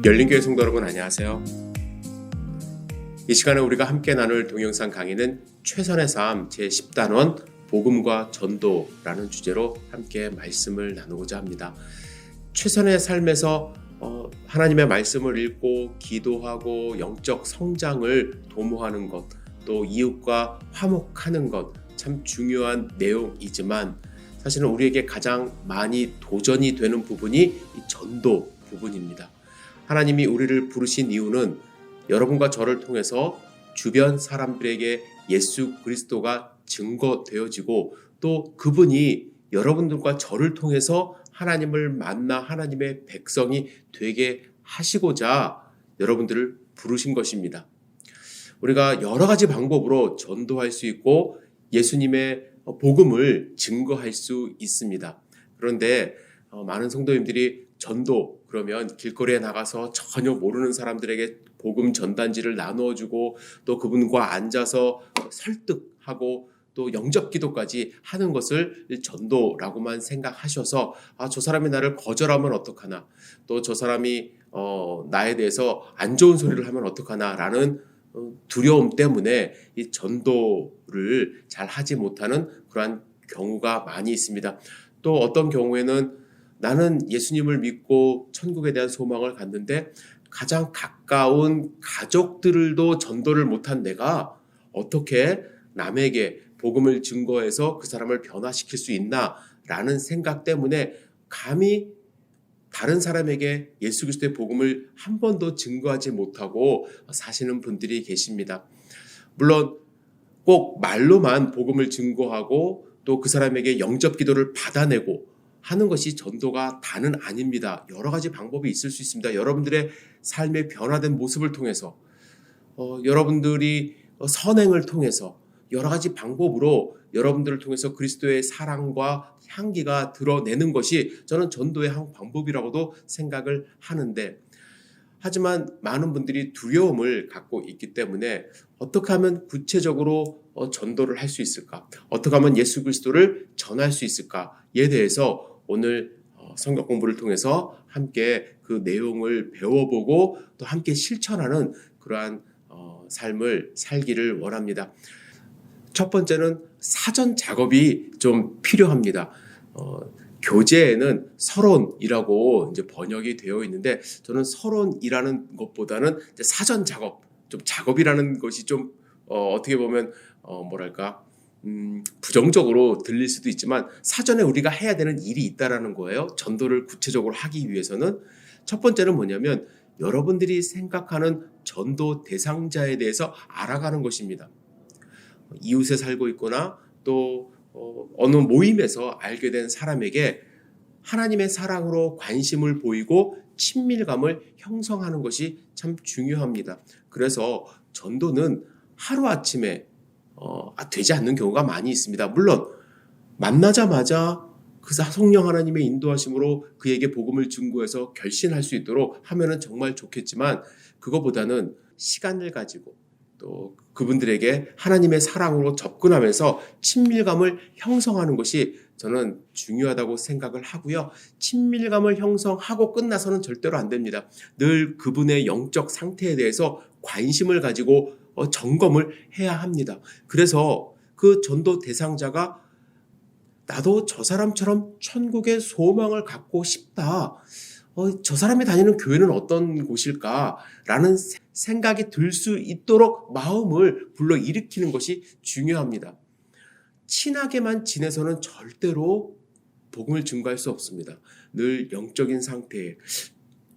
열린교회 성도 여러분 안녕하세요. 이 시간에 우리가 함께 나눌 동영상 강의는 최선의 삶 제10단원 복음과 전도라는 주제로 함께 말씀을 나누고자 합니다. 최선의 삶에서 하나님의 말씀을 읽고 기도하고 영적 성장을 도모하는 것, 또 이웃과 화목하는 것 참 중요한 내용이지만 사실은 우리에게 가장 많이 도전이 되는 부분이 이 전도 부분입니다. 하나님이 우리를 부르신 이유는 여러분과 저를 통해서 주변 사람들에게 예수 그리스도가 증거되어지고 또 그분이 여러분들과 저를 통해서 하나님을 만나 하나님의 백성이 되게 하시고자 여러분들을 부르신 것입니다. 우리가 여러 가지 방법으로 전도할 수 있고 예수님의 복음을 증거할 수 있습니다. 그런데 많은 성도님들이 전도 그러면 길거리에 나가서 전혀 모르는 사람들에게 복음 전단지를 나누어주고 또 그분과 앉아서 설득하고 또 영접 기도까지 하는 것을 전도라고만 생각하셔서 저 사람이 나를 거절하면 어떡하나, 또 저 사람이 나에 대해서 안 좋은 소리를 하면 어떡하나 라는 두려움 때문에 이 전도를 잘 하지 못하는 그러한 경우가 많이 있습니다. 또 어떤 경우에는 나는 예수님을 믿고 천국에 대한 소망을 갖는데 가장 가까운 가족들도 전도를 못한 내가 어떻게 남에게 복음을 증거해서 그 사람을 변화시킬 수 있나라는 생각 때문에 감히 다른 사람에게 예수 그리스도의 복음을 한 번도 증거하지 못하고 사시는 분들이 계십니다. 물론 꼭 말로만 복음을 증거하고 또 그 사람에게 영접 기도를 받아내고 하는 것이 전도가 다는 아닙니다. 여러 가지 방법이 있을 수 있습니다. 여러분들의 삶의 변화된 모습을 통해서 여러분들이 선행을 통해서 여러 가지 방법으로 여러분들을 통해서 그리스도의 사랑과 향기가 드러내는 것이 저는 전도의 한 방법이라고도 생각을 하는데, 하지만 많은 분들이 두려움을 갖고 있기 때문에 어떻게 하면 구체적으로 전도를 할 수 있을까? 어떻게 하면 예수 그리스도를 전할 수 있을까에 대해서 오늘 성경 공부를 통해서 함께 그 내용을 배워보고 또 함께 실천하는 그러한 삶을 살기를 원합니다. 첫 번째는 사전 작업이 좀 필요합니다. 교재에는 서론이라고 이제 번역이 되어 있는데 저는 서론이라는 것보다는 이제 사전 작업, 좀 작업이라는 것이 좀 어떻게 보면 부정적으로 들릴 수도 있지만 사전에 우리가 해야 되는 일이 있다라는 거예요. 전도를 구체적으로 하기 위해서는 첫 번째는 뭐냐면 여러분들이 생각하는 전도 대상자에 대해서 알아가는 것입니다. 이웃에 살고 있거나 또 어느 모임에서 알게 된 사람에게 하나님의 사랑으로 관심을 보이고 친밀감을 형성하는 것이 참 중요합니다. 그래서 전도는 하루아침에 되지 않는 경우가 많이 있습니다. 물론 만나자마자 그 성령 하나님의 인도하심으로 그에게 복음을 증거해서 결신할 수 있도록 하면은 정말 좋겠지만 그거보다는 시간을 가지고 또 그분들에게 하나님의 사랑으로 접근하면서 친밀감을 형성하는 것이 저는 중요하다고 생각을 하고요. 친밀감을 형성하고 끝나서는 절대로 안 됩니다. 늘 그분의 영적 상태에 대해서 관심을 가지고 점검을 해야 합니다. 그래서 그 전도 대상자가 나도 저 사람처럼 천국의 소망을 갖고 싶다. 저 사람이 다니는 교회는 어떤 곳일까라는 생각이 들 수 있도록 마음을 불러일으키는 것이 중요합니다. 친하게만 지내서는 절대로 복음을 증거할 수 없습니다. 늘 영적인 상태에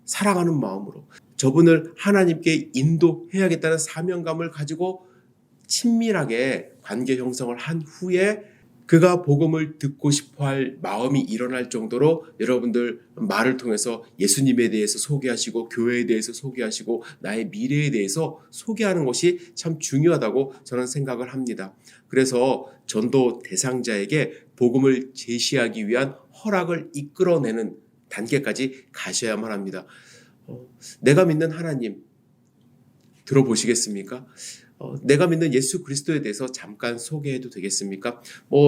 사랑하는 마음으로 저분을 하나님께 인도해야겠다는 사명감을 가지고 친밀하게 관계 형성을 한 후에 그가 복음을 듣고 싶어할 마음이 일어날 정도로 여러분들 말을 통해서 예수님에 대해서 소개하시고 교회에 대해서 소개하시고 나의 미래에 대해서 소개하는 것이 참 중요하다고 저는 생각을 합니다. 그래서 전도 대상자에게 복음을 제시하기 위한 허락을 이끌어내는 단계까지 가셔야만 합니다. 내가 믿는 하나님 들어보시겠습니까? 내가 믿는 예수 그리스도에 대해서 잠깐 소개해도 되겠습니까?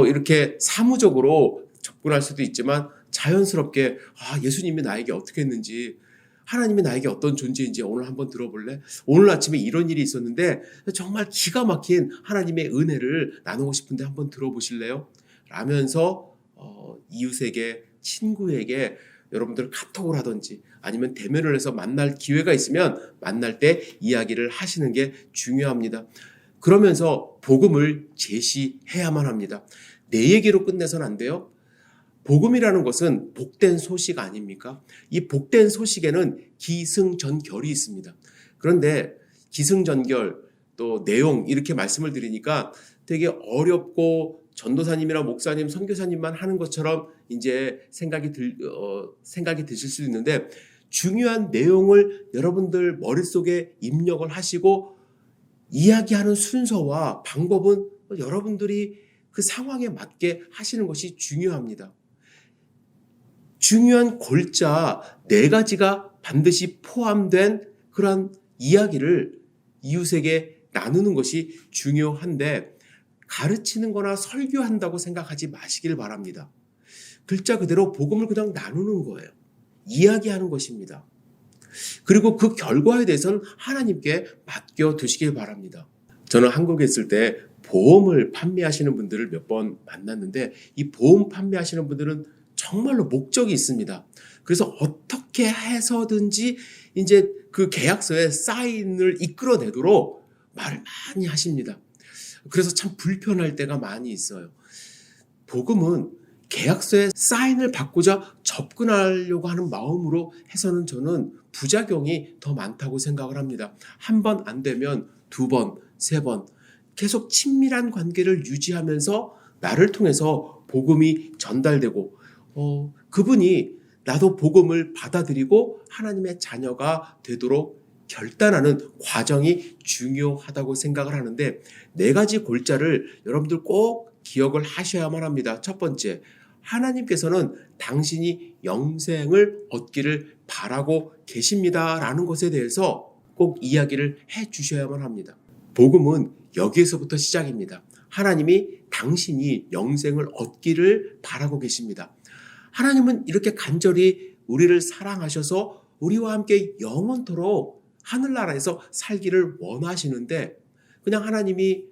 이렇게 사무적으로 접근할 수도 있지만 자연스럽게 예수님이 나에게 어떻게 했는지, 하나님이 나에게 어떤 존재인지 오늘 한번 들어볼래? 오늘 아침에 이런 일이 있었는데 정말 기가 막힌 하나님의 은혜를 나누고 싶은데 한번 들어보실래요? 라면서 이웃에게, 친구에게 여러분들 카톡을 하든지 아니면 대면을 해서 만날 기회가 있으면 만날 때 이야기를 하시는 게 중요합니다. 그러면서 복음을 제시해야만 합니다. 내 얘기로 끝내서는 안 돼요. 복음이라는 것은 복된 소식 아닙니까? 이 복된 소식에는 기승전결이 있습니다. 그런데 기승전결 또 내용 이렇게 말씀을 드리니까 되게 어렵고 전도사님이나 목사님, 선교사님만 하는 것처럼 이제 생각이 드실 수 있는데 중요한 내용을 여러분들 머릿속에 입력을 하시고 이야기하는 순서와 방법은 여러분들이 그 상황에 맞게 하시는 것이 중요합니다. 중요한 골자 4가지가 반드시 포함된 그런 이야기를 이웃에게 나누는 것이 중요한데 가르치는 거나 설교한다고 생각하지 마시길 바랍니다. 글자 그대로 복음을 그냥 나누는 거예요. 이야기하는 것입니다. 그리고 그 결과에 대해서는 하나님께 맡겨두시길 바랍니다. 저는 한국에 있을 때 보험을 판매하시는 분들을 몇 번 만났는데 이 보험 판매하시는 분들은 정말로 목적이 있습니다. 그래서 어떻게 해서든지 이제 그 계약서에 사인을 이끌어내도록 말을 많이 하십니다. 그래서 참 불편할 때가 많이 있어요. 복음은 계약서에 사인을 받고자 접근하려고 하는 마음으로 해서는 저는 부작용이 더 많다고 생각을 합니다. 한 번 안 되면 2번, 3번 계속 친밀한 관계를 유지하면서 나를 통해서 복음이 전달되고 그분이 나도 복음을 받아들이고 하나님의 자녀가 되도록 결단하는 과정이 중요하다고 생각을 하는데 4가지 골자를 여러분들 꼭 기억을 하셔야만 합니다. 첫 번째, 하나님께서는 당신이 영생을 얻기를 바라고 계십니다라는 것에 대해서 꼭 이야기를 해 주셔야만 합니다. 복음은 여기에서부터 시작입니다. 하나님이 당신이 영생을 얻기를 바라고 계십니다. 하나님은 이렇게 간절히 우리를 사랑하셔서 우리와 함께 영원토록 하늘나라에서 살기를 원하시는데 그냥 하나님이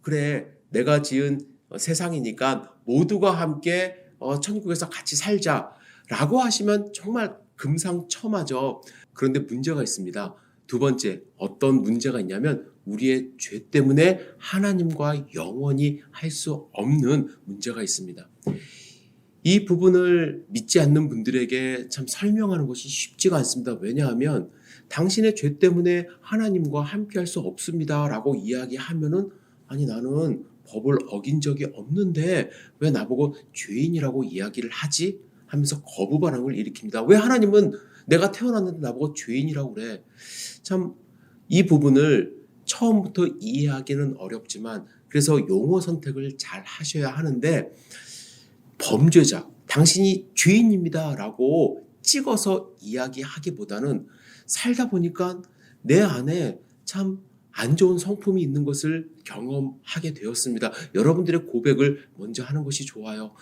그래 내가 지은 세상이니까 모두가 함께 천국에서 같이 살자라고 하시면 정말 금상첨화죠. 그런데 문제가 있습니다. 2번째 어떤 문제가 있냐면 우리의 죄 때문에 하나님과 영원히 할 수 없는 문제가 있습니다. 이 부분을 믿지 않는 분들에게 참 설명하는 것이 쉽지가 않습니다. 왜냐하면 당신의 죄 때문에 하나님과 함께할 수 없습니다 라고 이야기하면은 아니 나는 법을 어긴 적이 없는데 왜 나보고 죄인이라고 이야기를 하지? 하면서 거부 반응을 일으킵니다. 왜 하나님은 내가 태어났는데 나보고 죄인이라고 그래? 참 이 부분을 처음부터 이해하기는 어렵지만 그래서 용어 선택을 잘 하셔야 하는데 범죄자, 당신이 죄인입니다 라고 찍어서 이야기하기보다는 살다 보니까 내 안에 참 안 좋은 성품이 있는 것을 경험하게 되었습니다. 여러분들의 고백을 먼저 하는 것이 좋아요.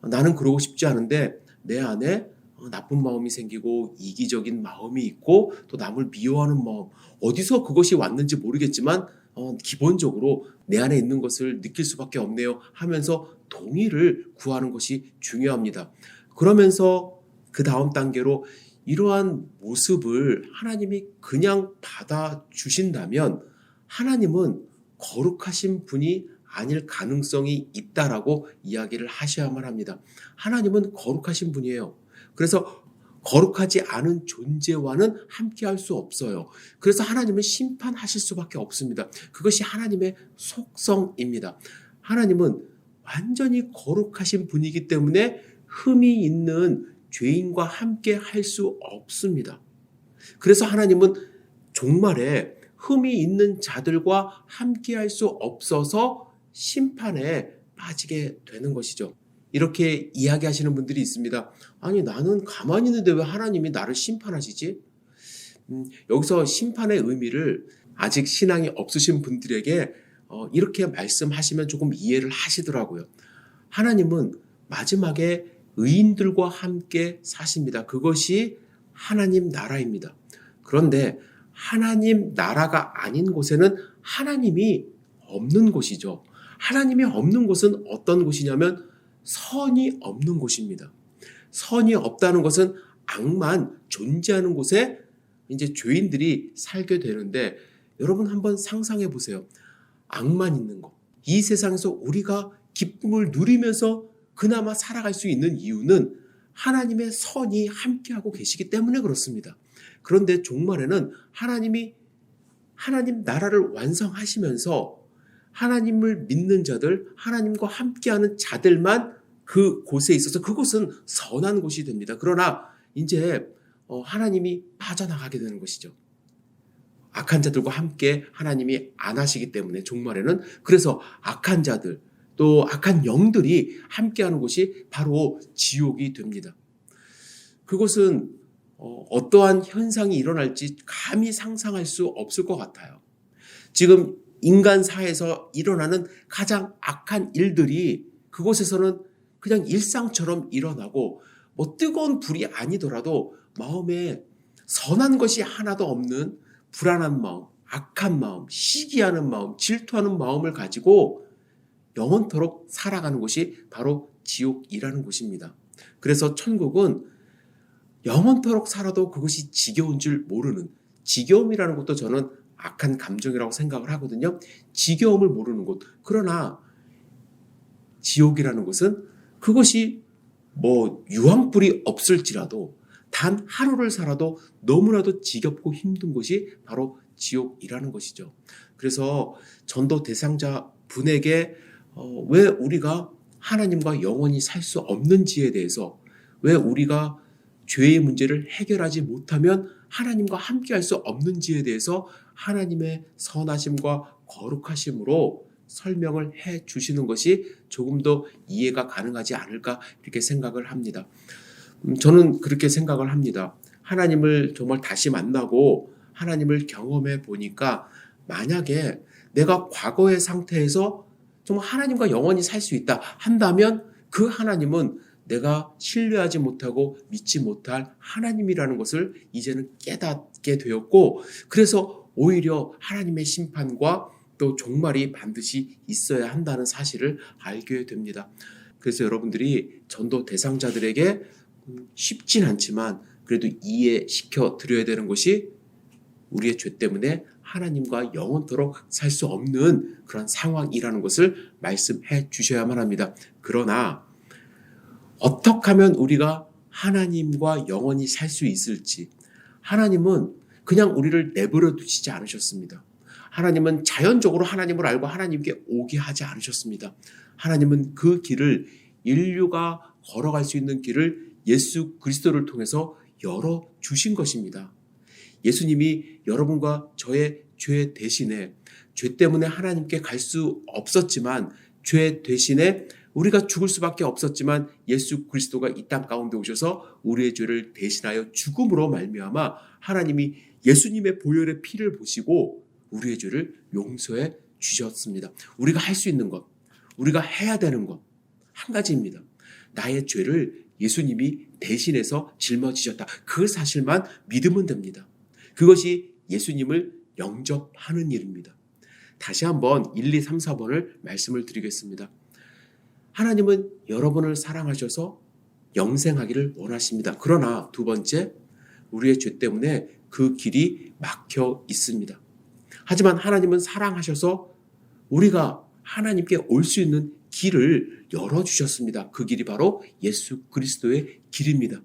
나는 그러고 싶지 않은데 내 안에 나쁜 마음이 생기고 이기적인 마음이 있고 또 남을 미워하는 마음 어디서 그것이 왔는지 모르겠지만 기본적으로 내 안에 있는 것을 느낄 수밖에 없네요 하면서 동의를 구하는 것이 중요합니다. 그러면서 그 다음 단계로 이러한 모습을 하나님이 그냥 받아주신다면 하나님은 거룩하신 분이 아닐 가능성이 있다라고 이야기를 하셔야만 합니다. 하나님은 거룩하신 분이에요. 그래서 거룩하지 않은 존재와는 함께할 수 없어요. 그래서 하나님은 심판하실 수밖에 없습니다. 그것이 하나님의 속성입니다. 하나님은 완전히 거룩하신 분이기 때문에 흠이 있는 죄인과 함께 할 수 없습니다. 그래서 하나님은 종말에 흠이 있는 자들과 함께 할 수 없어서 심판에 빠지게 되는 것이죠. 이렇게 이야기하시는 분들이 있습니다. 아니 나는 가만히 있는데 왜 하나님이 나를 심판하시지? 여기서 심판의 의미를 아직 신앙이 없으신 분들에게 이렇게 말씀하시면 조금 이해를 하시더라고요. 하나님은 마지막에 의인들과 함께 사십니다. 그것이 하나님 나라입니다. 그런데 하나님 나라가 아닌 곳에는 하나님이 없는 곳이죠. 하나님이 없는 곳은 어떤 곳이냐면 선이 없는 곳입니다. 선이 없다는 것은 악만 존재하는 곳에 이제 죄인들이 살게 되는데, 여러분 한번 상상해 보세요. 악만 있는 곳. 이 세상에서 우리가 기쁨을 누리면서 그나마 살아갈 수 있는 이유는 하나님의 선이 함께하고 계시기 때문에 그렇습니다. 그런데 종말에는 하나님이 하나님 나라를 완성하시면서 하나님을 믿는 자들, 하나님과 함께하는 자들만 그 곳에 있어서 그곳은 선한 곳이 됩니다. 그러나 이제 하나님이 빠져나가게 되는 것이죠. 악한 자들과 함께 하나님이 안 하시기 때문에 종말에는, 그래서 악한 자들 또 악한 영들이 함께하는 곳이 바로 지옥이 됩니다. 그곳은 어떠한 현상이 일어날지 감히 상상할 수 없을 것 같아요. 지금 인간 사회에서 일어나는 가장 악한 일들이 그곳에서는 그냥 일상처럼 일어나고, 뭐 뜨거운 불이 아니더라도 마음에 선한 것이 하나도 없는 불안한 마음, 악한 마음, 시기하는 마음, 질투하는 마음을 가지고 영원토록 살아가는 곳이 바로 지옥이라는 곳입니다. 그래서 천국은 영원토록 살아도 그것이 지겨운 줄 모르는, 지겨움이라는 것도 저는 악한 감정이라고 생각을 하거든요. 지겨움을 모르는 곳. 그러나 지옥이라는 곳은 그것이 뭐 유황불이 없을지라도 단 하루를 살아도 너무나도 지겹고 힘든 곳이 바로 지옥이라는 것이죠. 그래서 전도 대상자 분에게 왜 우리가 하나님과 영원히 살 수 없는지에 대해서, 왜 우리가 죄의 문제를 해결하지 못하면 하나님과 함께 할 수 없는지에 대해서 하나님의 선하심과 거룩하심으로 설명을 해 주시는 것이 조금 더 이해가 가능하지 않을까, 이렇게 생각을 합니다. 저는 그렇게 생각을 합니다. 하나님을 정말 다시 만나고 하나님을 경험해 보니까, 만약에 내가 과거의 상태에서 정말 하나님과 영원히 살 수 있다 한다면 그 하나님은 내가 신뢰하지 못하고 믿지 못할 하나님이라는 것을 이제는 깨닫게 되었고, 그래서 오히려 하나님의 심판과 또 종말이 반드시 있어야 한다는 사실을 알게 됩니다. 그래서 여러분들이 전도 대상자들에게 쉽진 않지만 그래도 이해시켜 드려야 되는 것이, 우리의 죄 때문에 하나님과 영원토록 살 수 없는 그런 상황이라는 것을 말씀해 주셔야만 합니다. 그러나 어떻게 하면 우리가 하나님과 영원히 살 수 있을지, 하나님은 그냥 우리를 내버려 두시지 않으셨습니다. 하나님은 자연적으로 하나님을 알고 하나님께 오게 하지 않으셨습니다. 하나님은 그 길을, 인류가 걸어갈 수 있는 길을 예수 그리스도를 통해서 열어주신 것입니다. 예수님이 여러분과 저의 죄 대신에, 죄 때문에 하나님께 갈 수 없었지만, 죄 대신에 우리가 죽을 수밖에 없었지만 예수 그리스도가 이 땅 가운데 오셔서 우리의 죄를 대신하여 죽음으로 말미암아 하나님이 예수님의 보혈의 피를 보시고 우리의 죄를 용서해 주셨습니다. 우리가 할 수 있는 것, 우리가 해야 되는 것 한 가지입니다. 나의 죄를 예수님이 대신해서 짊어지셨다. 그 사실만 믿으면 됩니다. 그것이 예수님을 영접하는 일입니다. 다시 한번 1, 2, 3, 4번을 말씀을 드리겠습니다. 하나님은 여러분을 사랑하셔서 영생하기를 원하십니다. 그러나 두 번째, 우리의 죄 때문에 그 길이 막혀 있습니다. 하지만 하나님은 사랑하셔서 우리가 하나님께 올 수 있는 길을 열어주셨습니다. 그 길이 바로 예수 그리스도의 길입니다.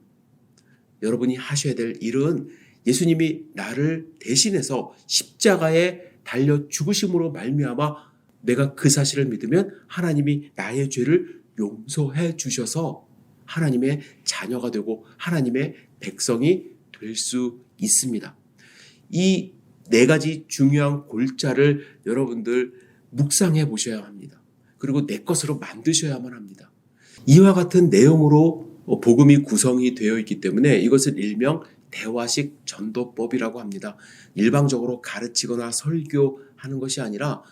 여러분이 하셔야 될 일은 예수님이 나를 대신해서 십자가에 달려 죽으심으로 말미암아 내가 그 사실을 믿으면 하나님이 나의 죄를 용서해 주셔서 하나님의 자녀가 되고 하나님의 백성이 될 수 있습니다. 이 네 가지 중요한 골자를 여러분들 묵상해 보셔야 합니다. 그리고 내 것으로 만드셔야만 합니다. 이와 같은 내용으로 복음이 구성이 되어 있기 때문에 이것을 일명 대화식 전도법이라고 합니다. 일방적으로 가르치거나 설교하는 것이 아니라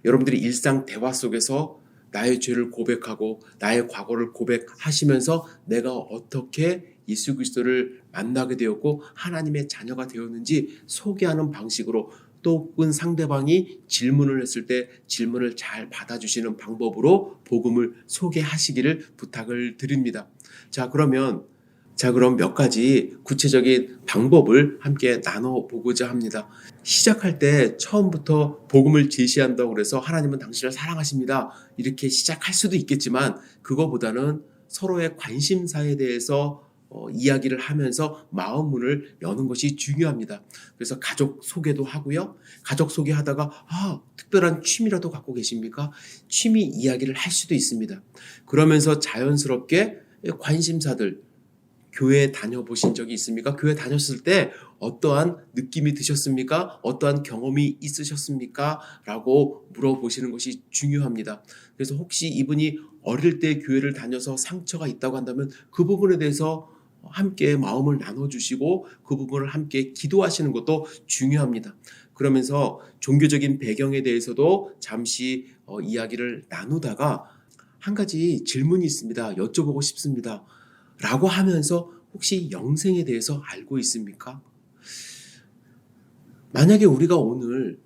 여러분들이 일상 대화 속에서 나의 죄를 고백하고 나의 과거를 고백하시면서 내가 어떻게 예수 그리스도를 만나게 되었고 하나님의 자녀가 되었는지 소개하는 방식으로, 또는 상대방이 질문을 했을 때 질문을 잘 받아주시는 방법으로 복음을 소개하시기를 부탁을 드립니다. 그럼 몇 가지 구체적인 방법을 함께 나눠보고자 합니다. 시작할 때 처음부터 복음을 제시한다고 그래서 하나님은 당신을 사랑하십니다, 이렇게 시작할 수도 있겠지만, 그거보다는 서로의 관심사에 대해서 이야기를 하면서 마음 문을 여는 것이 중요합니다. 그래서 가족 소개도 하고요. 가족 소개하다가 특별한 취미라도 갖고 계십니까? 취미 이야기를 할 수도 있습니다. 그러면서 자연스럽게 관심사들, 교회 다녀보신 적이 있습니까? 교회 다녔을 때 어떠한 느낌이 드셨습니까? 어떠한 경험이 있으셨습니까? 라고 물어보시는 것이 중요합니다. 그래서 혹시 이분이 어릴 때 교회를 다녀서 상처가 있다고 한다면 그 부분에 대해서 함께 마음을 나눠주시고 그 부분을 함께 기도하시는 것도 중요합니다. 그러면서 종교적인 배경에 대해서도 잠시 이야기를 나누다가 한 가지 질문이 있습니다, 여쭤보고 싶습니다 라고 하면서 혹시 영생에 대해서 알고 있습니까? 만약에 우리가 오늘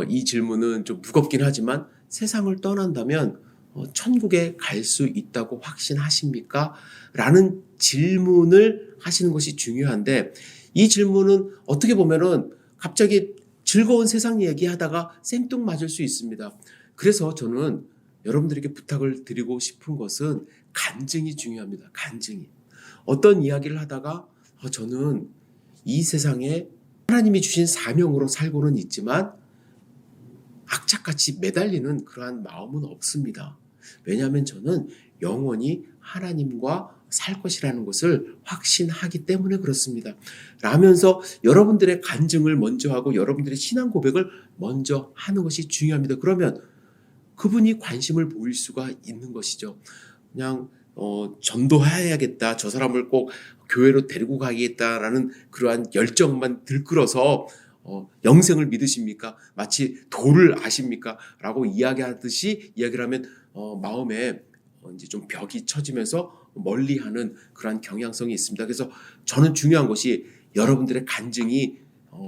이 질문은 좀 무겁긴 하지만 세상을 떠난다면 천국에 갈 수 있다고 확신하십니까? 라는 질문을 하시는 것이 중요한데, 이 질문은 어떻게 보면은 갑자기 즐거운 세상 얘기하다가 생뚱맞을 수 있습니다. 그래서 저는 여러분들에게 부탁을 드리고 싶은 것은 간증이 중요합니다. 간증이. 어떤 이야기를 하다가 저는 이 세상에 하나님이 주신 사명으로 살고는 있지만 악착같이 매달리는 그러한 마음은 없습니다. 왜냐하면 저는 영원히 하나님과 살 것이라는 것을 확신하기 때문에 그렇습니다. 라면서 여러분들의 간증을 먼저 하고 여러분들의 신앙 고백을 먼저 하는 것이 중요합니다. 그러면 그분이 관심을 보일 수가 있는 것이죠. 그냥 전도해야겠다, 저 사람을 꼭 교회로 데리고 가겠다라는 그러한 열정만 들끓어서 영생을 믿으십니까? 마치 도를 아십니까? 라고 이야기하듯이 이야기를 하면 마음에 이제 좀 벽이 쳐지면서 멀리하는 그러한 경향성이 있습니다. 그래서 저는 중요한 것이 여러분들의 간증이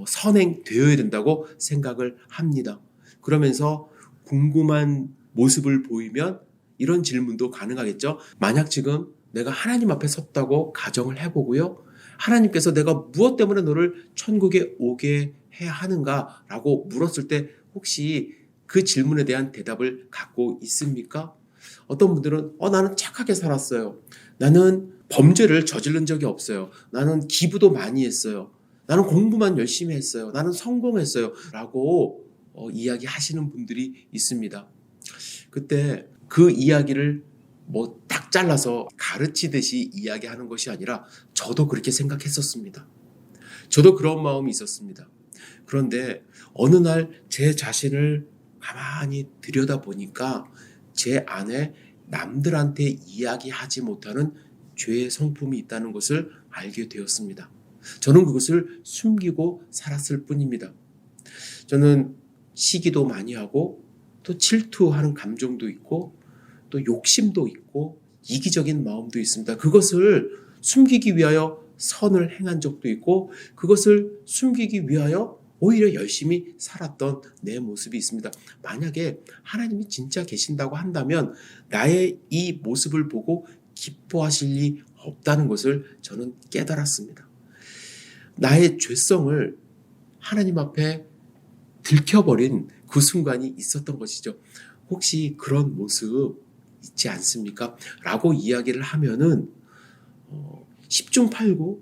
선행되어야 된다고 생각을 합니다. 그러면서 궁금한 모습을 보이면 이런 질문도 가능하겠죠. 만약 지금 내가 하나님 앞에 섰다고 가정을 해보고요, 하나님께서 내가 무엇 때문에 너를 천국에 오게 해야 하는가 라고 물었을 때 혹시 그 질문에 대한 대답을 갖고 있습니까? 어떤 분들은 나는 착하게 살았어요, 나는 범죄를 저지른 적이 없어요, 나는 기부도 많이 했어요, 나는 공부만 열심히 했어요, 나는 성공했어요 라고 이야기하시는 분들이 있습니다. 그때 그 이야기를 딱 잘라서 가르치듯이 이야기하는 것이 아니라 저도 그렇게 생각했었습니다. 저도 그런 마음이 있었습니다. 그런데 어느 날 제 자신을 가만히 들여다보니까 제 안에 남들한테 이야기하지 못하는 죄의 성품이 있다는 것을 알게 되었습니다. 저는 그것을 숨기고 살았을 뿐입니다. 저는 시기도 많이 하고 또 질투하는 감정도 있고 또 욕심도 있고 이기적인 마음도 있습니다. 그것을 숨기기 위하여 선을 행한 적도 있고 그것을 숨기기 위하여 오히려 열심히 살았던 내 모습이 있습니다. 만약에 하나님이 진짜 계신다고 한다면 나의 이 모습을 보고 기뻐하실 리 없다는 것을 저는 깨달았습니다. 나의 죄성을 하나님 앞에 들켜버린 그 순간이 있었던 것이죠. 혹시 그런 모습 있지 않습니까? 라고 이야기를 하면은 10중 8구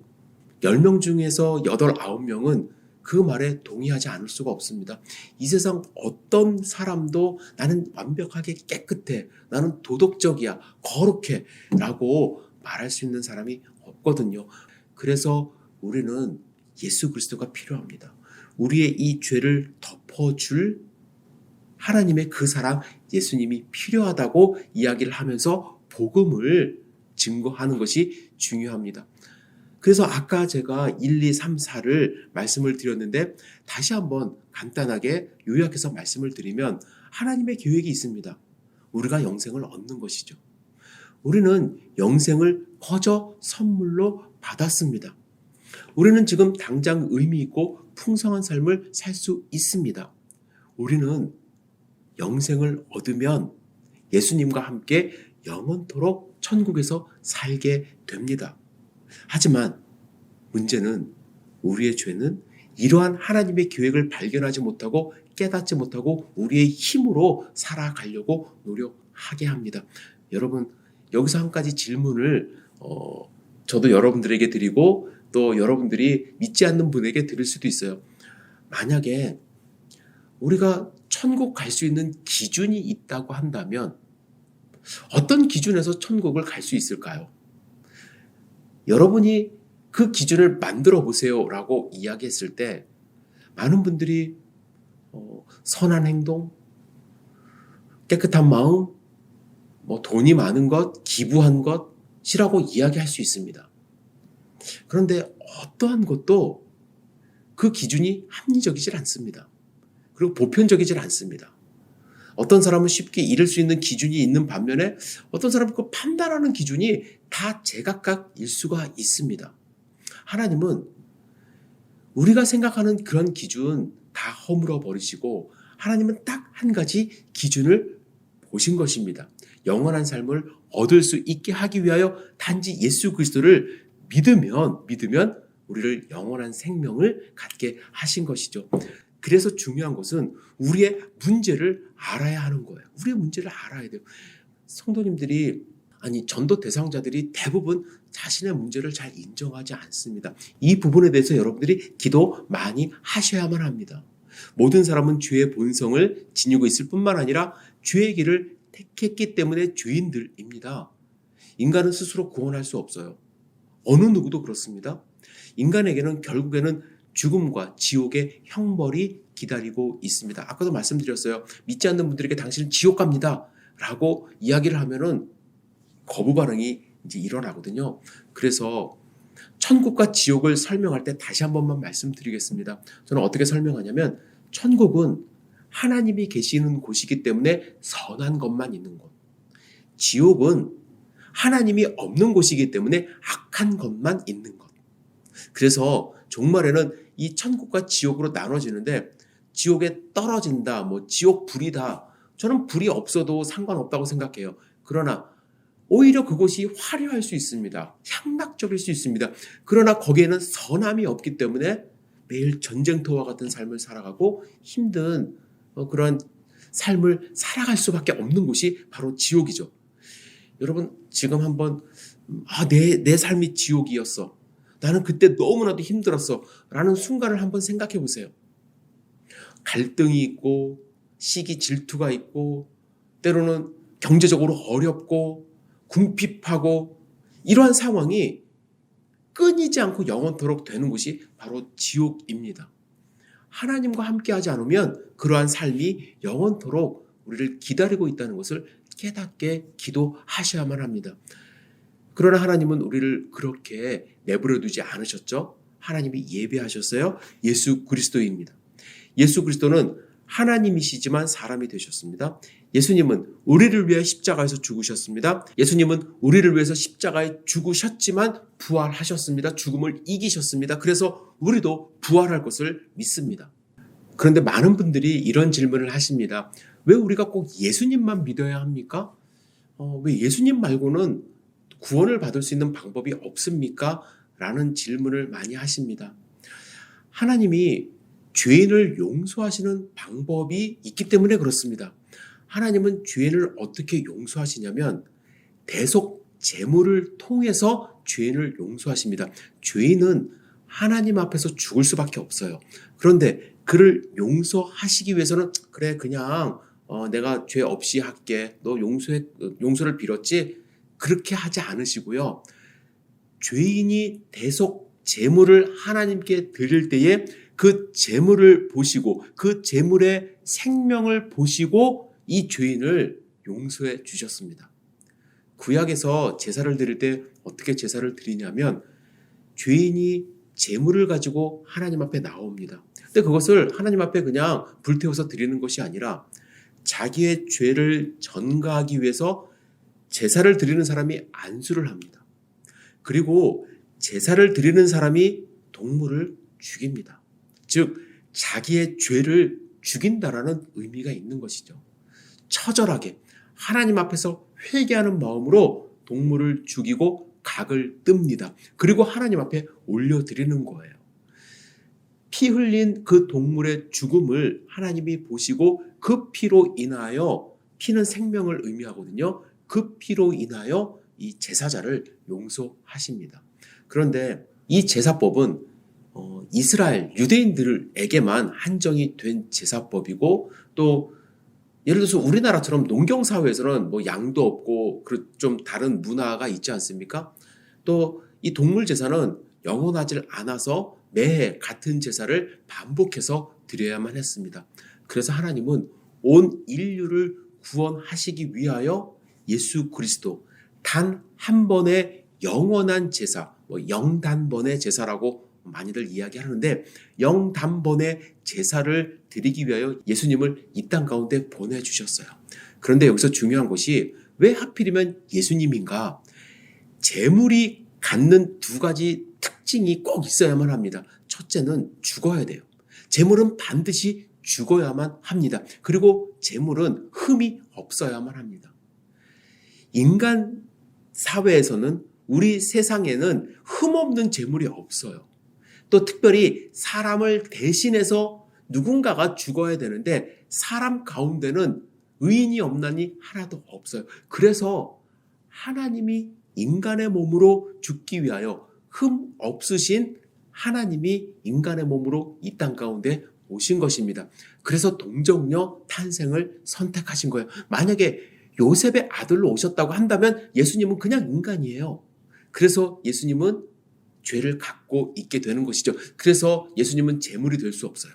10명 중에서 8, 9명은 그 말에 동의하지 않을 수가 없습니다. 이 세상 어떤 사람도 나는 완벽하게 깨끗해, 나는 도덕적이야, 거룩해 라고 말할 수 있는 사람이 없거든요. 그래서 우리는 예수 그리스도가 필요합니다. 우리의 이 죄를 덮어줄 하나님의 그 사랑 예수님이 필요하다고 이야기를 하면서 복음을 증거하는 것이 중요합니다. 그래서 아까 제가 1, 2, 3, 4를 말씀을 드렸는데 다시 한번 간단하게 요약해서 말씀을 드리면 하나님의 계획이 있습니다. 우리가 영생을 얻는 것이죠. 우리는 영생을 거저 선물로 받았습니다. 우리는 지금 당장 의미 있고 풍성한 삶을 살 수 있습니다. 우리는 영생을 얻으면 예수님과 함께 영원토록 천국에서 살게 됩니다. 하지만 문제는 우리의 죄는 이러한 하나님의 계획을 발견하지 못하고 깨닫지 못하고 우리의 힘으로 살아가려고 노력하게 합니다. 여러분, 여기서 한 가지 질문을 저도 여러분들에게 드리고 또 여러분들이 믿지 않는 분에게 드릴 수도 있어요. 만약에 우리가 천국 갈 수 있는 기준이 있다고 한다면 어떤 기준에서 천국을 갈 수 있을까요? 여러분이 그 기준을 만들어 보세요 라고 이야기했을 때 많은 분들이 선한 행동, 깨끗한 마음, 돈이 많은 것, 기부한 것이라고 이야기할 수 있습니다. 그런데 어떠한 것도 그 기준이 합리적이질 않습니다. 그리고 보편적이질 않습니다. 어떤 사람은 쉽게 이룰 수 있는 기준이 있는 반면에 어떤 사람은 그 판단하는 기준이 다 제각각일 수가 있습니다. 하나님은 우리가 생각하는 그런 기준 다 허물어 버리시고 하나님은 딱 한 가지 기준을 보신 것입니다. 영원한 삶을 얻을 수 있게 하기 위하여 단지 예수 그리스도를 믿으면 우리를 영원한 생명을 갖게 하신 것이죠. 그래서 중요한 것은 우리의 문제를 알아야 하는 거예요. 우리의 문제를 알아야 돼요. 성도님들이 전도 대상자들이 대부분 자신의 문제를 잘 인정하지 않습니다. 이 부분에 대해서 여러분들이 기도 많이 하셔야만 합니다. 모든 사람은 죄의 본성을 지니고 있을 뿐만 아니라 죄의 길을 택했기 때문에 죄인들입니다. 인간은 스스로 구원할 수 없어요. 어느 누구도 그렇습니다. 인간에게는 결국에는 죽음과 지옥의 형벌이 기다리고 있습니다. 아까도 말씀드렸어요. 믿지 않는 분들에게 당신은 지옥 갑니다 라고 이야기를 하면은 거부 반응이 이제 일어나거든요. 그래서 천국과 지옥을 설명할 때 다시 한 번만 말씀드리겠습니다. 저는 어떻게 설명하냐면 천국은 하나님이 계시는 곳이기 때문에 선한 것만 있는 곳. 지옥은 하나님이 없는 곳이기 때문에 악한 것만 있는 것. 그래서 종말에는 이 천국과 지옥으로 나눠지는데 지옥에 떨어진다, 지옥 불이다. 저는 불이 없어도 상관없다고 생각해요. 그러나 오히려 그곳이 화려할 수 있습니다. 향락적일 수 있습니다. 그러나 거기에는 선함이 없기 때문에 매일 전쟁터와 같은 삶을 살아가고 힘든 그런 삶을 살아갈 수밖에 없는 곳이 바로 지옥이죠. 여러분 지금 한번 내 삶이 지옥이었어. 나는 그때 너무나도 힘들었어. 라는 순간을 한번 생각해 보세요. 갈등이 있고 시기 질투가 있고 때로는 경제적으로 어렵고 궁핍하고 이러한 상황이 끊이지 않고 영원토록 되는 곳이 바로 지옥입니다. 하나님과 함께하지 않으면 그러한 삶이 영원토록 우리를 기다리고 있다는 것을 깨닫게 기도하셔야만 합니다. 그러나 하나님은 우리를 그렇게 내버려 두지 않으셨죠. 하나님이 예배하셨어요. 예수 그리스도입니다. 예수 그리스도는 하나님이시지만 사람이 되셨습니다. 예수님은 우리를 위해 십자가에서 죽으셨습니다. 예수님은 우리를 위해서 십자가에 죽으셨지만 부활하셨습니다. 죽음을 이기셨습니다. 그래서 우리도 부활할 것을 믿습니다. 그런데 많은 분들이 이런 질문을 하십니다. 왜 우리가 꼭 예수님만 믿어야 합니까? 왜 예수님 말고는 구원을 받을 수 있는 방법이 없습니까? 라는 질문을 많이 하십니다. 하나님이 죄인을 용서하시는 방법이 있기 때문에 그렇습니다. 하나님은 죄인을 어떻게 용서하시냐면 대속 제물을 통해서 죄인을 용서하십니다. 죄인은 하나님 앞에서 죽을 수밖에 없어요. 그런데 그를 용서하시기 위해서는 그래 그냥 내가 죄 없이 할게. 너 용서를 빌었지? 그렇게 하지 않으시고요. 죄인이 대속 제물을 하나님께 드릴 때에 그 제물을 보시고 그 제물의 생명을 보시고 이 죄인을 용서해 주셨습니다. 구약에서 제사를 드릴 때 어떻게 제사를 드리냐면 죄인이 제물을 가지고 하나님 앞에 나옵니다. 근데 그것을 하나님 앞에 그냥 불태워서 드리는 것이 아니라 자기의 죄를 전가하기 위해서 제사를 드리는 사람이 안수를 합니다. 그리고 제사를 드리는 사람이 동물을 죽입니다. 즉 자기의 죄를 죽인다라는 의미가 있는 것이죠. 처절하게 하나님 앞에서 회개하는 마음으로 동물을 죽이고 각을 뜹니다. 그리고 하나님 앞에 올려드리는 거예요. 피 흘린 그 동물의 죽음을 하나님이 보시고 그 피로 인하여, 피는 생명을 의미하거든요. 그 피로 인하여 이 제사자를 용서하십니다. 그런데 이 제사법은 이스라엘 유대인들에게만 한정이 된 제사법이고, 또 예를 들어서 우리나라처럼 농경사회에서는 뭐 양도 없고 좀 다른 문화가 있지 않습니까? 또 이 동물 제사는 영원하지 않아서 매해 같은 제사를 반복해서 드려야만 했습니다. 그래서 하나님은 온 인류를 구원하시기 위하여 예수 그리스도 단 한 번의 영원한 제사, 영단번의 제사라고 많이들 이야기하는데, 영단번의 제사를 드리기 위하여 예수님을 이 땅 가운데 보내주셨어요. 그런데 여기서 중요한 것이 왜 하필이면 예수님인가? 제물이 갖는 두 가지 특징이 꼭 있어야만 합니다. 첫째는 죽어야 돼요. 제물은 반드시 죽어야만 합니다. 그리고 제물은 흠이 없어야만 합니다. 인간 사회에서는, 우리 세상에는 흠없는 제물이 없어요. 또 특별히 사람을 대신해서 누군가가 죽어야 되는데 사람 가운데는 의인이 없나니 하나도 없어요. 그래서 하나님이 인간의 몸으로 죽기 위하여 흠 없으신 하나님이 인간의 몸으로 이 땅 가운데 오신 것입니다. 그래서 동정녀 탄생을 선택하신 거예요. 만약에 요셉의 아들로 오셨다고 한다면 예수님은 그냥 인간이에요. 그래서 예수님은 죄를 갖고 있게 되는 것이죠. 그래서 예수님은 제물이 될 수 없어요.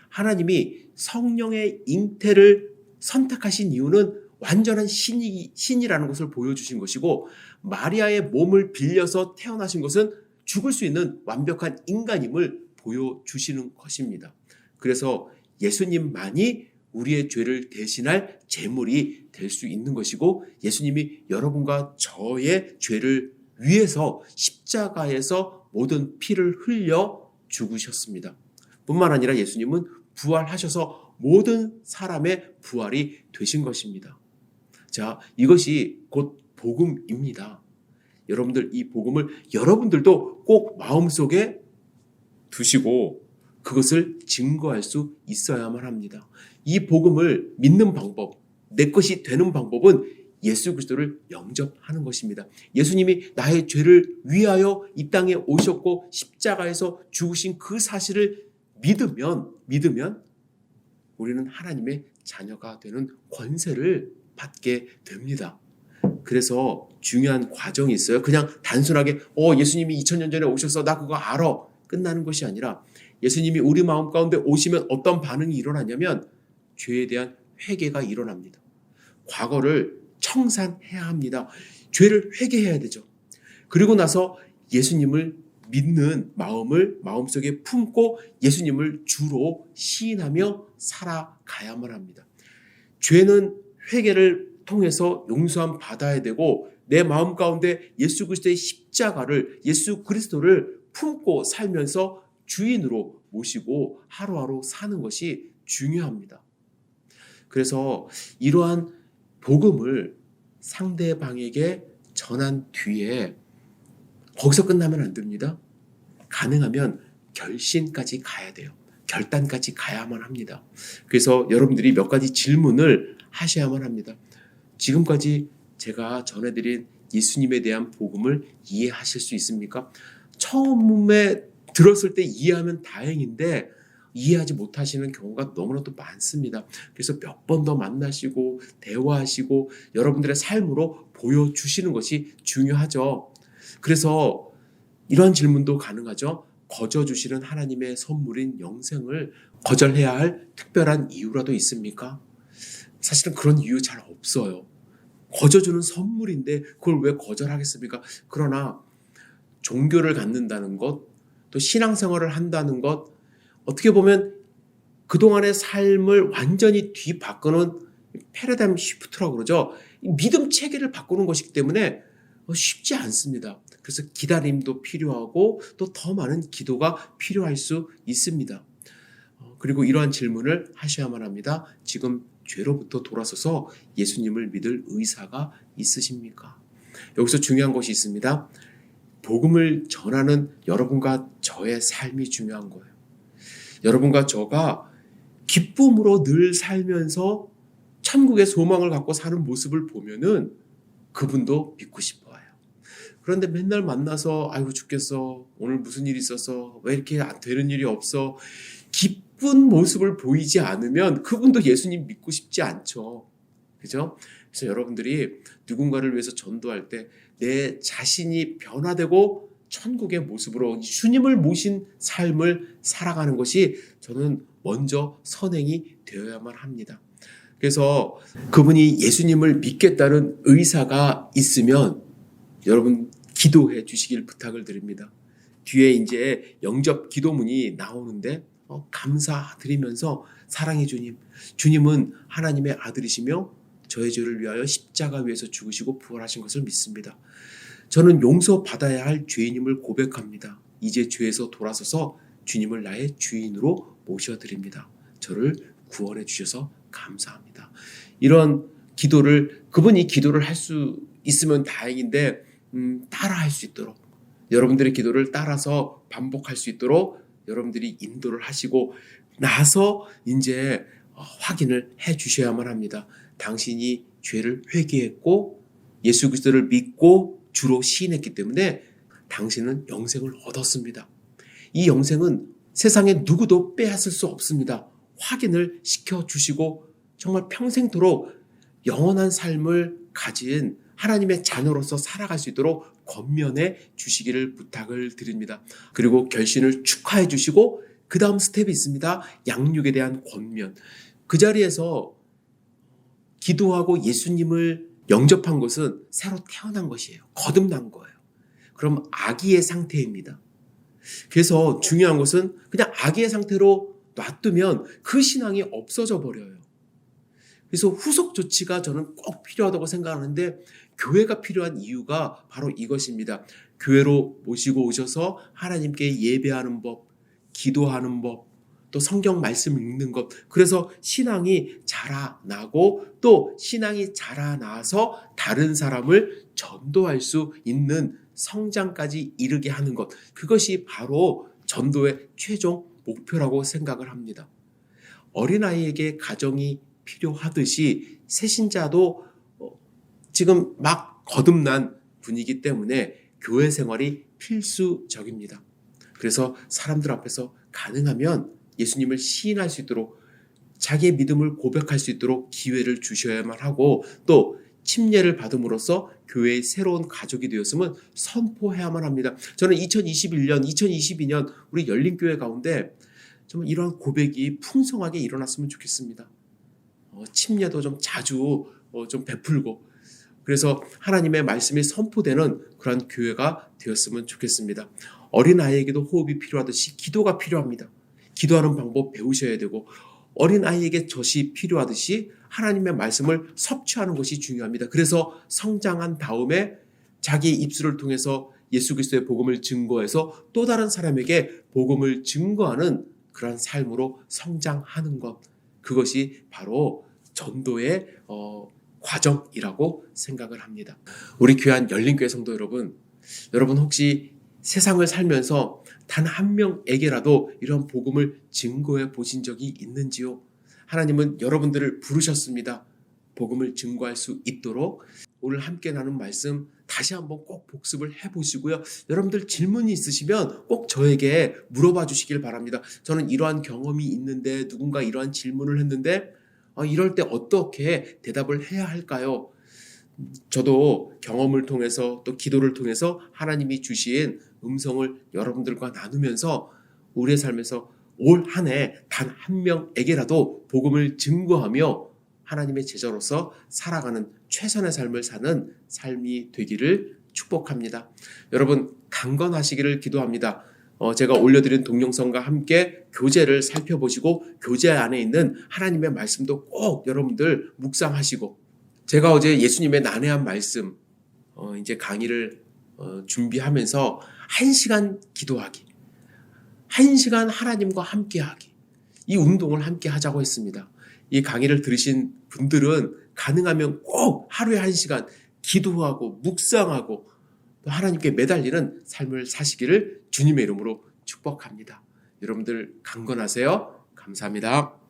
하나님이 성령의 잉태를 선택하신 이유는 완전한 신이라는 것을 보여주신 것이고, 마리아의 몸을 빌려서 태어나신 것은 죽을 수 있는 완벽한 인간임을 보여주시는 것입니다. 그래서 예수님만이 우리의 죄를 대신할 제물이 될 수 있는 것이고, 예수님이 여러분과 저의 죄를 위해서 십자가에서 모든 피를 흘려 죽으셨습니다. 뿐만 아니라 예수님은 부활하셔서 모든 사람의 부활이 되신 것입니다. 자, 이것이 곧 복음입니다. 여러분들, 이 복음을 여러분들도 꼭 마음속에 두시고 그것을 증거할 수 있어야만 합니다. 이 복음을 믿는 방법, 내 것이 되는 방법은 예수 그리스도를 영접하는 것입니다. 예수님이 나의 죄를 위하여 이 땅에 오셨고 십자가에서 죽으신 그 사실을 믿으면 우리는 하나님의 자녀가 되는 권세를 받게 됩니다. 그래서 중요한 과정이 있어요. 그냥 단순하게 예수님이 2000년 전에 오셔서 나 그거 알아 끝나는 것이 아니라, 예수님이 우리 마음 가운데 오시면 어떤 반응이 일어나냐면 죄에 대한 회개가 일어납니다. 과거를 청산해야 합니다. 죄를 회개해야 되죠. 그리고 나서 예수님을 믿는 마음을 마음속에 품고 예수님을 주로 시인하며 살아가야만 합니다. 죄는 회개를 통해서 용서함 받아야 되고, 내 마음 가운데 예수 그리스도의 십자가를, 예수 그리스도를 품고 살면서 주인으로 모시고 하루하루 사는 것이 중요합니다. 그래서 이러한 복음을 상대방에게 전한 뒤에 거기서 끝나면 안 됩니다. 가능하면 결심까지 가야 돼요. 결단까지 가야만 합니다. 그래서 여러분들이 몇 가지 질문을 하셔야만 합니다. 지금까지 제가 전해드린 예수님에 대한 복음을 이해하실 수 있습니까? 처음에 들었을 때 이해하면 다행인데 이해하지 못하시는 경우가 너무나도 많습니다. 그래서 몇 번 더 만나시고 대화하시고 여러분들의 삶으로 보여주시는 것이 중요하죠. 그래서 이런 질문도 가능하죠. 거저 주시는 하나님의 선물인 영생을 거절해야 할 특별한 이유라도 있습니까? 사실은 그런 이유 잘 없어요. 거저 주는 선물인데 그걸 왜 거절하겠습니까? 그러나 종교를 갖는다는 것, 또 신앙생활을 한다는 것, 어떻게 보면 그동안의 삶을 완전히 뒤바꾸는 패러다임 시프트라고 그러죠. 믿음 체계를 바꾸는 것이기 때문에 쉽지 않습니다. 그래서 기다림도 필요하고 또 더 많은 기도가 필요할 수 있습니다. 그리고 이러한 질문을 하셔야만 합니다. 지금 죄로부터 돌아서서 예수님을 믿을 의사가 있으십니까? 여기서 중요한 것이 있습니다. 복음을 전하는 여러분과 저의 삶이 중요한 거예요. 여러분과 저가 기쁨으로 늘 살면서 천국의 소망을 갖고 사는 모습을 보면은 그분도 믿고 싶어요. 그런데 맨날 만나서 아이고 죽겠어. 오늘 무슨 일이 있어서 왜 이렇게 안 되는 일이 없어. 기쁜 모습을 보이지 않으면 그분도 예수님 믿고 싶지 않죠. 그죠? 그래서 여러분들이 누군가를 위해서 전도할 때 내 자신이 변화되고 천국의 모습으로 주님을 모신 삶을 살아가는 것이 저는 먼저 선행이 되어야만 합니다. 그래서 그분이 예수님을 믿겠다는 의사가 있으면 여러분 기도해 주시길 부탁을 드립니다. 뒤에 이제 영접 기도문이 나오는데 감사드리면서 사랑의 주님, 주님은 하나님의 아들이시며 저의 죄를 위하여 십자가 위에서 죽으시고 부활하신 것을 믿습니다. 저는 용서받아야 할 죄인임을 고백합니다. 이제 죄에서 돌아서서 주님을 나의 주인으로 모셔드립니다. 저를 구원해 주셔서 감사합니다. 이런 기도를 그분이 기도를 할 수 있으면 다행인데 따라 할 수 있도록 여러분들의 기도를 따라서 반복할 수 있도록 여러분들이 인도를 하시고 나서 이제 확인을 해 주셔야만 합니다. 당신이 죄를 회개했고 예수 그리스도를 믿고 주로 시인했기 때문에 당신은 영생을 얻었습니다. 이 영생은 세상에 누구도 빼앗을 수 없습니다. 확인을 시켜주시고 정말 평생토록 영원한 삶을 가진 하나님의 자녀로서 살아갈 수 있도록 권면해 주시기를 부탁을 드립니다. 그리고 결신을 축하해 주시고 그 다음 스텝이 있습니다. 양육에 대한 권면. 그 자리에서 기도하고 예수님을 영접한 것은 새로 태어난 것이에요. 거듭난 거예요. 그럼 아기의 상태입니다. 그래서 중요한 것은 그냥 아기의 상태로 놔두면 그 신앙이 없어져 버려요. 그래서 후속 조치가 저는 꼭 필요하다고 생각하는데 교회가 필요한 이유가 바로 이것입니다. 교회로 모시고 오셔서 하나님께 예배하는 법, 기도하는 법, 또 성경 말씀 읽는 것. 그래서 신앙이 자라나고 또 신앙이 자라나서 다른 사람을 전도할 수 있는 성장까지 이르게 하는 것. 그것이 바로 전도의 최종 목표라고 생각을 합니다. 어린아이에게 가정이 필요하듯이 새신자도 지금 막 거듭난 분이기 때문에 교회 생활이 필수적입니다. 그래서 사람들 앞에서 가능하면 예수님을 시인할 수 있도록 자기의 믿음을 고백할 수 있도록 기회를 주셔야만 하고 또 침례를 받음으로써 교회의 새로운 가족이 되었음을 선포해야만 합니다. 저는 2021년, 2022년 우리 열린교회 가운데 정말 이러한 고백이 풍성하게 일어났으면 좋겠습니다. 침례도 좀 자주 좀 베풀고 그래서 하나님의 말씀이 선포되는 그런 교회가 되었으면 좋겠습니다. 어린아이에게도 호흡이 필요하듯이 기도가 필요합니다. 기도하는 방법 배우셔야 되고 어린아이에게 젖이 필요하듯이 하나님의 말씀을 섭취하는 것이 중요합니다. 그래서 성장한 다음에 자기의 입술을 통해서 예수 그리스도의 복음을 증거해서 또 다른 사람에게 복음을 증거하는 그런 삶으로 성장하는 것. 그것이 바로 전도의 과정이라고 생각을 합니다. 우리 귀한 열린교회 성도 여러분 혹시 세상을 살면서 단 한 명에게라도 이런 복음을 증거해 보신 적이 있는지요? 하나님은 여러분들을 부르셨습니다. 복음을 증거할 수 있도록 오늘 함께 나눈 말씀 다시 한번 꼭 복습을 해보시고요. 여러분들 질문이 있으시면 꼭 저에게 물어봐 주시길 바랍니다. 저는 이러한 경험이 있는데 누군가 이러한 질문을 했는데 이럴 때 어떻게 대답을 해야 할까요? 저도 경험을 통해서 또 기도를 통해서 하나님이 주신 음성을 여러분들과 나누면서 우리의 삶에서 올 한 해 단 한 명에게라도 복음을 증거하며 하나님의 제자로서 살아가는 최선의 삶을 사는 삶이 되기를 축복합니다. 여러분 강건하시기를 기도합니다. 제가 올려드린 동영상과 함께 교재를 살펴보시고 교재 안에 있는 하나님의 말씀도 꼭 여러분들 묵상하시고 제가 어제 예수님의 난해한 말씀 이제 강의를 준비하면서 1시간 기도하기, 1시간 하나님과 함께하기, 이 운동을 함께 하자고 했습니다. 이 강의를 들으신 분들은 가능하면 꼭 하루에 1시간 기도하고 묵상하고 또 하나님께 매달리는 삶을 사시기를 주님의 이름으로 축복합니다. 여러분들 강건하세요. 감사합니다.